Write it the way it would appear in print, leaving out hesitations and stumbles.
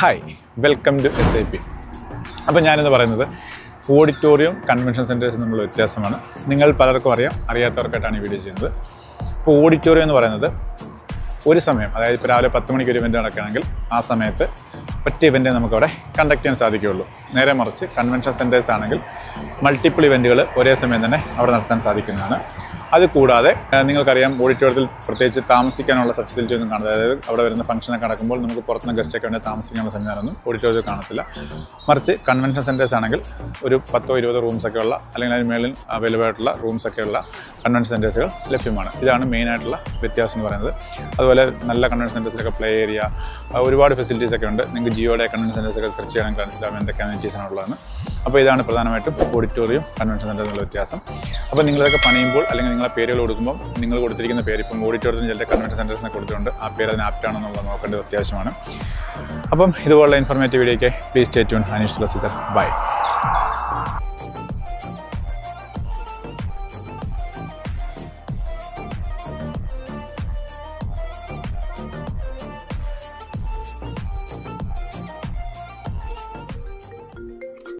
Hi, welcome to SIP. അപ്പോൾ ഞാനിന്ന് പറയുന്നത് ഓഡിറ്റോറിയം കൺവെൻഷൻ സെൻറ്റേഴ്സ് തമ്മിലുള്ള വ്യത്യാസമാണ്. നിങ്ങൾ പലർക്കും അറിയാത്തവർക്കായിട്ടാണ് ഈ വീഡിയോ ചെയ്യുന്നത്. ഇപ്പോൾ ഓഡിറ്റോറിയം എന്ന് പറയുന്നത് ഒരു സമയം, അതായത് ഇപ്പോൾ രാവിലെ 10 മണിക്ക് ഒരു ഇവൻറ്റ് നടക്കുകയാണെങ്കിൽ ആ സമയത്ത് ഒറ്റ ഇവൻറ്റേ നമുക്കവിടെ കണ്ടക്ട് ചെയ്യാൻ സാധിക്കുകയുള്ളൂ. നേരെ മറിച്ച് കൺവെൻഷൻ സെൻറ്റേഴ്സ് ആണെങ്കിൽ മൾട്ടിപ്പിൾ ഇവൻറ്റുകൾ ഒരേ സമയം തന്നെ അവിടെ നടത്താൻ സാധിക്കുന്നതാണ്. അതുകൂടാതെ നിങ്ങൾക്കറിയാം, ഓഡിറ്റോറിയത്തിൽ പ്രത്യേകിച്ച് താമസിക്കാനുള്ള ഫെസിലിറ്റി ഒന്നും കാണുന്നത്. അതായത് അവിടെ വരുന്ന ഫംഗ്ഷനൊക്കെ നടക്കുമ്പോൾ നമുക്ക് പുറത്തുനിന്ന് ഗസ്റ്റൊക്കെ വേണ്ടി താമസിക്കാനുള്ള സംവിധാനമൊന്നും ഓഡിറ്റോറിയത്തിൽ കാണത്തില്ല. മറിച്ച് കൺവെൻഷൻ സെൻറ്റേഴ്സ് ആണെങ്കിൽ ഒരു 10-20 റൂംസൊക്കെ ഉള്ള, അല്ലെങ്കിൽ അതിന് മേളിൽ അവൈലബിൾ ആയിട്ടുള്ള റൂംസൊക്കെ ഉള്ള കൺവെൻഷൻ സെൻറ്റേഴ്സുകൾ ലഭ്യമാണ്. ഇതാണ് മെയിനായിട്ടുള്ള വ്യത്യാസം എന്ന് പറയുന്നത്. അതുപോലെ നല്ല കൺവെൻഷൻ സെൻറ്റേഴ്സിലൊക്കെ പ്ലേ ഏരിയ, ഒരുപാട് ഫെസിലിറ്റീസൊക്കെ ഉണ്ട്. നിങ്ങൾക്ക് ജിയോയുടെ കൺവെൻഷൻ സെൻറ്റേഴ്സൊക്കെ സെർച്ച് ചെയ്യണമെങ്കിൽ മനസ്സിലാവും എന്തൊക്കെ അമ്യൂണിറ്റീസാണ് ഉള്ളതെന്ന്. അപ്പോൾ ഇതാണ് പ്രധാനമായിട്ടും ഓഡിറ്റോറിയം കൺവെൻഷൻ സെൻറ്റർ എന്നുള്ള വ്യത്യാസം. അപ്പോൾ നിങ്ങളിതൊക്കെ പണിയുമ്പോൾ അല്ലെങ്കിൽ നിങ്ങളെ പേരുകൾ കൊടുക്കുമ്പോൾ നിങ്ങൾ കൊടുത്തിരിക്കുന്ന പേര്, ഇപ്പം ഓഡിറ്റോറിയത്തിന് ചില കൺവെൻഷൻ സെൻറ്റേഴ്സിനെ കൊടുത്തിട്ടുണ്ട്, ആ പേര് അതിന് ആപ്റ്റാണെന്നുള്ളത് നോക്കേണ്ടത് അത്യാവശ്യമാണ്. അപ്പം ഇതുപോലുള്ള ഇൻഫോർമേറ്റീവ് വീഡിയോയ്ക്ക് please stay tuned. Aneesh Thulasidhar. By.